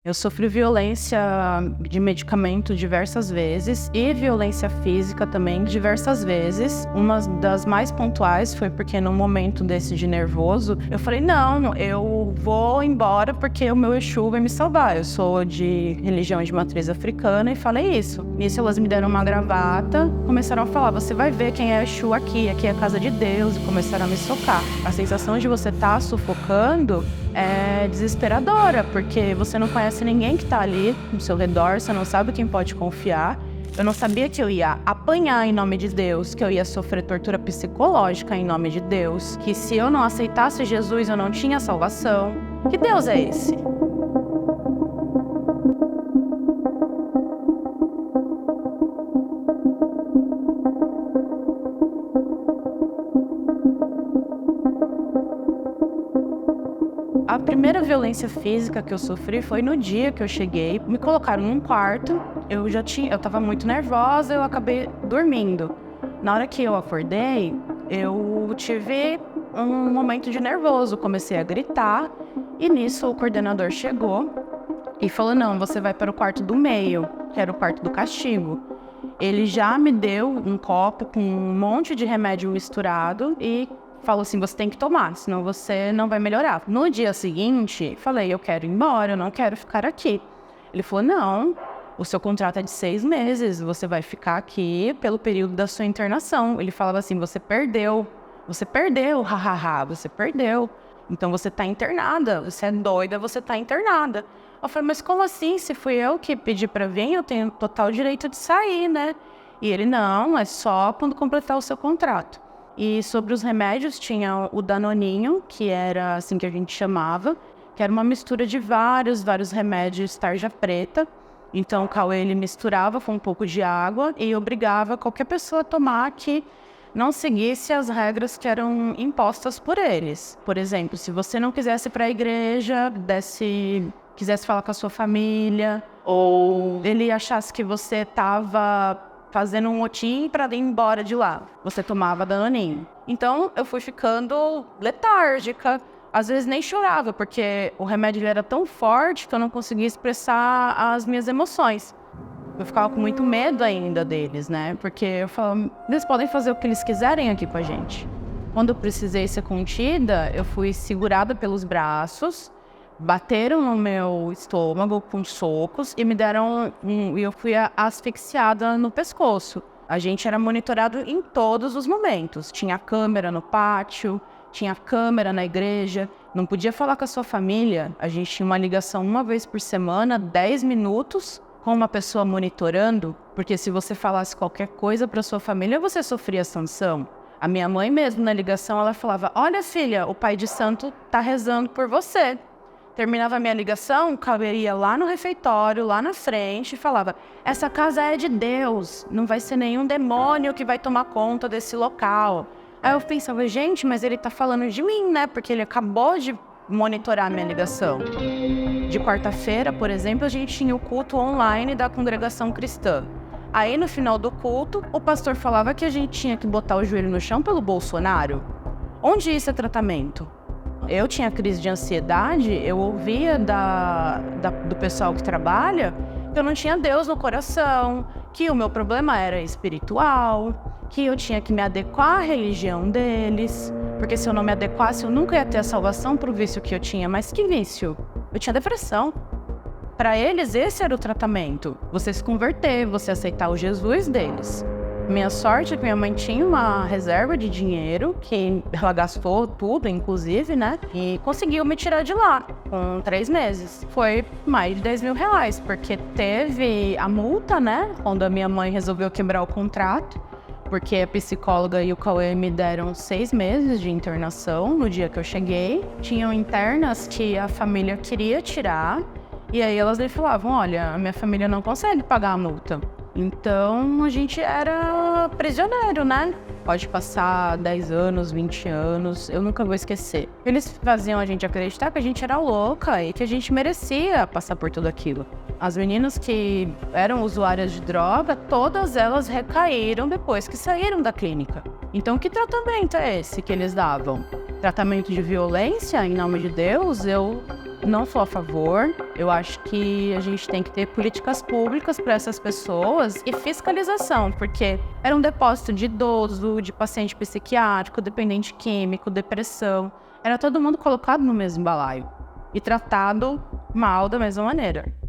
Eu sofri violência de medicamento diversas vezes e violência física também diversas vezes. Uma das mais pontuais foi porque num momento desse de nervoso, eu falei, não, eu vou embora porque o meu Exu vai me salvar. Eu sou de religião de matriz africana e falei isso. Nisso elas me deram uma gravata, começaram a falar, você vai ver quem é Exu aqui é a casa de Deus, e começaram a me socar. A sensação de você estar sufocando é desesperadora, porque você não conhece ninguém que tá ali no seu redor, você não sabe quem pode confiar. Eu não sabia que eu ia apanhar em nome de Deus, que eu ia sofrer tortura psicológica em nome de Deus, que se eu não aceitasse Jesus eu não tinha salvação. Que Deus é esse? A primeira violência física que eu sofri foi no dia que eu cheguei. Me colocaram num quarto, eu tava muito nervosa, eu acabei dormindo. Na hora que eu acordei, eu tive um momento de nervoso, comecei a gritar e nisso o coordenador chegou e falou, não, você vai para o quarto do meio, que era o quarto do castigo. Ele já me deu um copo com um monte de remédio misturado e falou assim, você tem que tomar, senão você não vai melhorar. No dia seguinte, falei, eu quero ir embora, eu não quero ficar aqui. Ele falou, não, o seu contrato é de 6 meses, você vai ficar aqui pelo período da sua internação. Ele falava assim, você perdeu, hahaha, você perdeu. Então você tá internada, você é doida, você tá internada. Eu falei, mas como assim? Se fui eu que pedi pra vir, eu tenho total direito de sair, né? E ele, não, é só quando completar o seu contrato. E sobre os remédios tinha o Danoninho, que era assim que a gente chamava, que era uma mistura de vários remédios tarja preta. Então o Cauê ele misturava com um pouco de água e obrigava qualquer pessoa a tomar que não seguisse as regras que eram impostas por eles. Por exemplo, se você não quisesse ir para a igreja, quisesse falar com a sua família, ou ele achasse que você estava fazendo um motim para ir embora de lá, você tomava Danoninho. Então eu fui ficando letárgica, às vezes nem chorava, porque o remédio ele era tão forte que eu não conseguia expressar as minhas emoções. Eu ficava com muito medo ainda deles, né? Porque eu falava, eles podem fazer o que eles quiserem aqui com a gente. Quando eu precisei ser contida, eu fui segurada pelos braços, bateram no meu estômago com socos e e eu fui asfixiada no pescoço. A gente era monitorado em todos os momentos. Tinha câmera no pátio, tinha câmera na igreja. Não podia falar com a sua família. A gente tinha uma ligação uma vez por semana, 10 minutos, com uma pessoa monitorando, porque se você falasse qualquer coisa para sua família, você sofria sanção. A minha mãe mesmo, na ligação, ela falava, olha filha, o pai de santo tá rezando por você. Terminava a minha ligação, caberia lá no refeitório, lá na frente, e falava, essa casa é de Deus, não vai ser nenhum demônio que vai tomar conta desse local. Aí eu pensava, gente, mas ele tá falando de mim, né? Porque ele acabou de monitorar a minha ligação. De quarta-feira, por exemplo, a gente tinha o culto online da congregação cristã. Aí, no final do culto, o pastor falava que a gente tinha que botar o joelho no chão pelo Bolsonaro. Onde isso é tratamento? Eu tinha crise de ansiedade, eu ouvia do pessoal que trabalha que eu não tinha Deus no coração, que o meu problema era espiritual, que eu tinha que me adequar à religião deles, porque se eu não me adequasse eu nunca ia ter a salvação pro vício que eu tinha. Mas que vício? Eu tinha depressão. Para eles esse era o tratamento, você se converter, você aceitar o Jesus deles. Minha sorte é que minha mãe tinha uma reserva de dinheiro, que ela gastou tudo, inclusive, né? E conseguiu me tirar de lá, com 3 meses. Foi mais de 10 mil reais, porque teve a multa, né? Quando a minha mãe resolveu quebrar o contrato, porque a psicóloga e o Cauê me deram 6 meses de internação no dia que eu cheguei. Tinham internas que a família queria tirar, e aí elas lhe falavam, olha, a minha família não consegue pagar a multa. Então, a gente era prisioneiro, né? Pode passar 10 anos, 20 anos, eu nunca vou esquecer. Eles faziam a gente acreditar que a gente era louca e que a gente merecia passar por tudo aquilo. As meninas que eram usuárias de droga, todas elas recaíram depois que saíram da clínica. Então, que tratamento é esse que eles davam? Tratamento de violência, em nome de Deus? Eu não sou a favor. Eu acho que a gente tem que ter políticas públicas para essas pessoas e fiscalização, porque era um depósito de idoso, de paciente psiquiátrico, dependente químico, depressão. Era todo mundo colocado no mesmo balaio e tratado mal da mesma maneira.